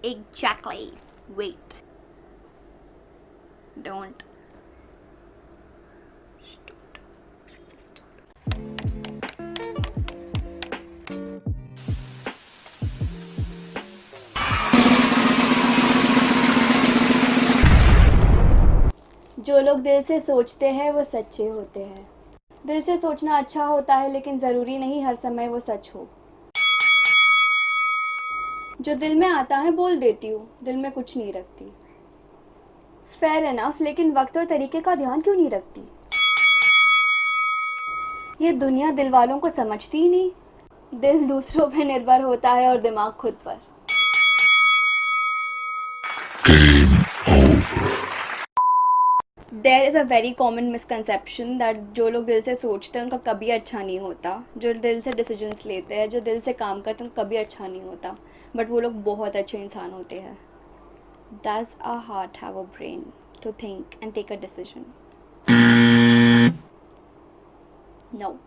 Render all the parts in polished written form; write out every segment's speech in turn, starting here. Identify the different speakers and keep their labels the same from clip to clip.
Speaker 1: Exactly. Wait. Don't.
Speaker 2: जो लोग दिल से सोचते हैं वो सच्चे होते हैं। दिल से सोचना अच्छा होता है, लेकिन ज़रूरी नहीं हर समय वो सच हो। जो दिल में आता है बोल देती हूँ, दिल में कुछ नहीं रखती। फेयर इनफ, लेकिन वक्त और तरीके का ध्यान क्यों नहीं रखती? ये दुनिया दिल वालों को समझती ही नहीं। दिल दूसरों पर निर्भर होता है और दिमाग खुद पर। There is a very common misconception that जो लोग दिल से सोचते हैं उनका कभी अच्छा नहीं होता। जो दिल से डिसीजंस लेते हैं, जो दिल से काम करते हैं, उनका कभी अच्छा नहीं होता। बट वो लोग बहुत अच्छे इंसान होते हैं। Does a heart have a brain to think and take a decision? No.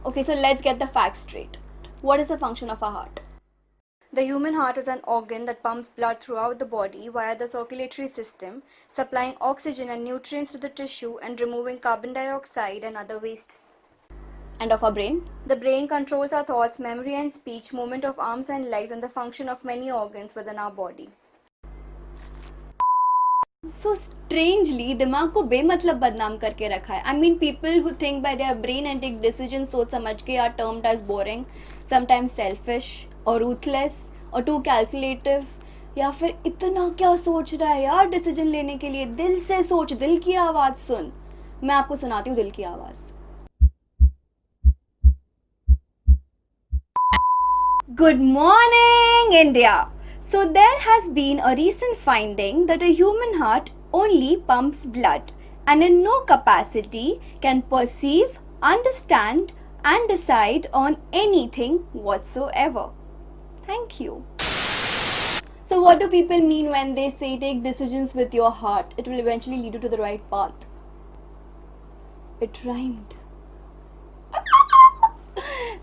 Speaker 2: Okay, so let's get the facts straight. What is the function of a heart? The human heart is an organ that pumps blood throughout the body via the circulatory system, supplying oxygen and nutrients to the tissue and removing carbon dioxide and other wastes. And of our brain? The brain controls our thoughts, memory and speech, movement of arms and legs, and the function of many organs within our body. So strangely, दिमाग को बेमतलब बदनाम करके रखा है. I mean, people who think by their brain and take decisions सोच समझ के are termed as boring, sometimes selfish or ruthless or too calculative. या फिर इतना क्या सोच रहा है यार डिसीजन लेने के लिए? दिल से सोच, दिल की आवाज़ सुन. मैं आपको सुनाती हूँ दिल की आवाज़. Good morning, India! So there has been a recent finding that a human heart only pumps blood and in no capacity can perceive, understand and decide on anything whatsoever. Thank you. So what do people mean when they say take decisions with your heart? It will eventually lead you to the right path. It rhymed.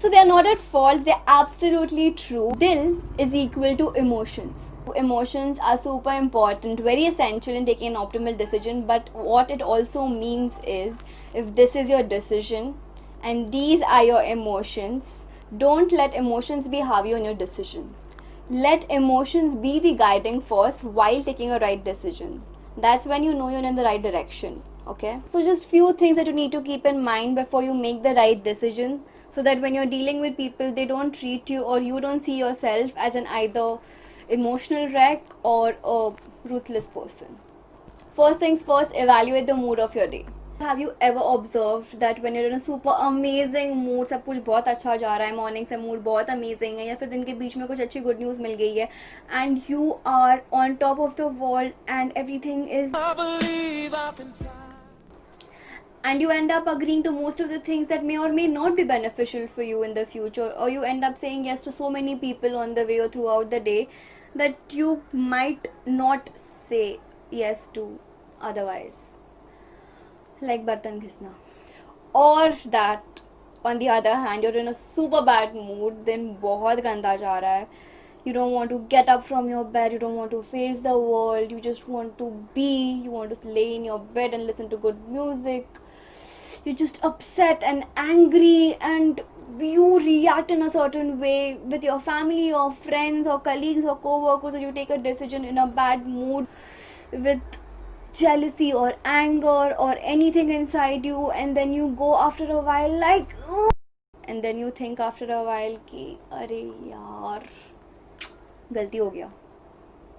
Speaker 2: So they are not at fault, they're absolutely true. Dil is equal to emotions. Emotions are super important, very essential in taking an optimal decision, but what it also means is if this is your decision and these are your emotions, don't let emotions be heavy on your decision. Let emotions be the guiding force while taking a right decision. That's when you know you're in the right direction. Okay, so just few things that you need to keep in mind before you make the right decision, so that when you're dealing with people, they don't treat you or you don't see yourself as an either emotional wreck or a ruthless person. First things first, evaluate the mood of your day. Have you ever observed that when you're in a super amazing mood, सब कुछ बहुत अच्छा जा रहा है, morning से mood बहुत amazing है, या फिर दिन के बीच में कुछ अच्छी गुड न्यूज़ मिल गई है, and you are on top of the world and everything is and you end up agreeing to most of the things that may or may not be beneficial for you in the future, or you end up saying yes to so many people on the way or throughout the day that you might not say yes to otherwise, like bartan ghisna. Or that on the other hand you're in a super bad mood, then bahut ganda ja raha hai, you don't want to get up from your bed, you don't want to face the world, you just want to be, you want to lay in your bed and listen to good music, you're just upset and angry and you react in a certain way with your family or friends or colleagues or co-workers, or you take a decision in a bad mood with jealousy or anger or anything inside you, and then you go after a while like "Ugh," and then you think after a while ki अरे यार गलती हो गया,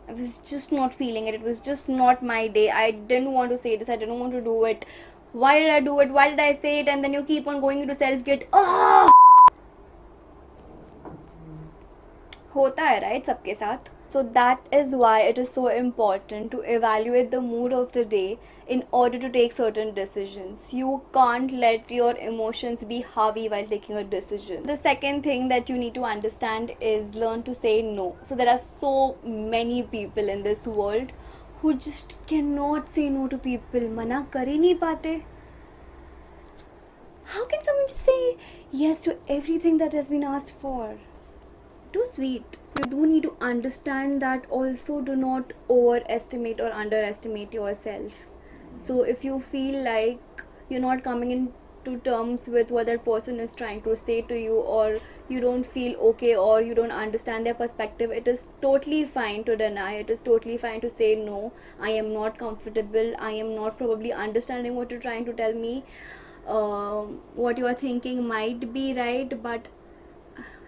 Speaker 2: I was just not feeling it. It was just not my day. I didn't want to say this. I didn't want to do it. Why did I do it? Why did I say it? And then you keep on going into self-guilt. होता है right सबके साथ. So that is why it is so important to evaluate the mood of the day in order to take certain decisions. You can't let your emotions be heavy while taking a decision. The second thing that you need to understand is learn to say no. So there are so many people in this world who just cannot say no to people. मना कर ही नहीं पाते. How can someone just say yes to everything that has been asked for? too sweet. You do need to understand that. Also, do not overestimate or underestimate yourself. So if you feel like you're not coming into terms with what that person is trying to say to you, or you don't feel okay, or you don't understand their perspective, it is totally fine to deny. It is totally fine to say no, I am not comfortable, I am not probably understanding what you're trying to tell me. What you are thinking might be right, but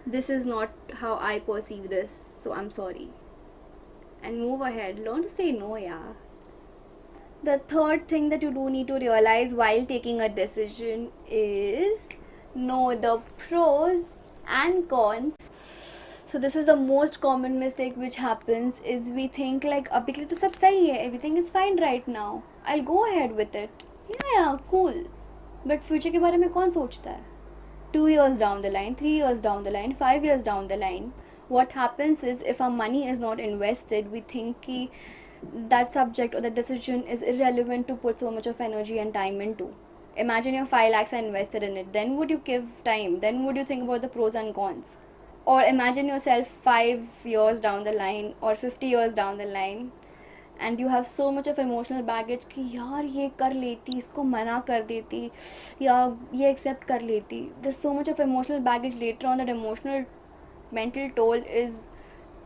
Speaker 2: this is not how I perceive this, so I'm sorry. And move ahead. Learn to say no, yeah. The third thing that you do need to realize while taking a decision is know the pros and cons. So this is the most common mistake which happens, is we think like abhi ke liye to sab sahi hai, everything is fine right now, I'll go ahead with it. Yeah, cool. But future के बारे में कौन सोचता है? 2 years down the line, 3 years down the line, 5 years down the line, what happens is, if our money is not invested, we think ki that subject or that decision is irrelevant to put so much of energy and time into. Imagine your 5 lakhs are invested in it, then would you give time? Then would you think about the pros and cons? Or imagine yourself 5 years down the line or 50 years down the line, and you have so much of emotional baggage कि यार ये कर लेती, इसको मना कर देती, या ये accept कर लेती. There's so much of emotional baggage later on that emotional mental toll is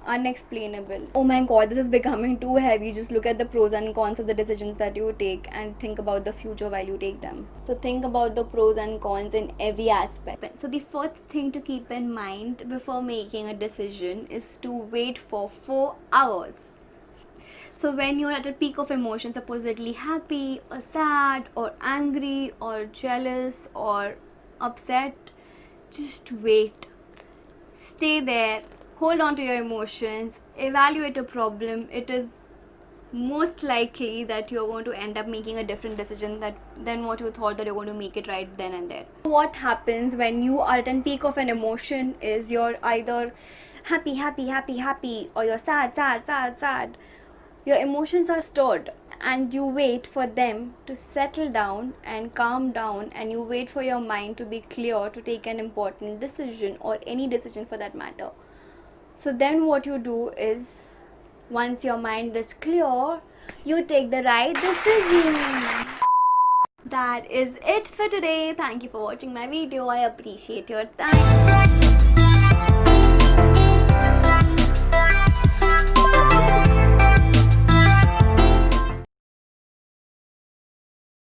Speaker 2: unexplainable. Oh my god, this is becoming too heavy. Just look at the pros and cons of the decisions that you take and think about the future while you take them. So think about the pros and cons in every aspect. So the first thing to keep in mind before making a decision is to wait for 4 hours. So when you're at a peak of emotion, supposedly happy or sad or angry or jealous or upset, just wait. Stay there. Hold on to your emotions. Evaluate a problem. It is most likely that you're going to end up making a different decision than what you thought that you're going to make it right then and there. What happens when you are at a peak of an emotion is you're either happy, or you're sad. Your emotions are stored, and you wait for them to settle down and calm down, and you wait for your mind to be clear to take an important decision, or any decision for that matter. So then what you do is, once your mind is clear, you take the right decision. That is it for today. Thank you for watching my video. I appreciate your time.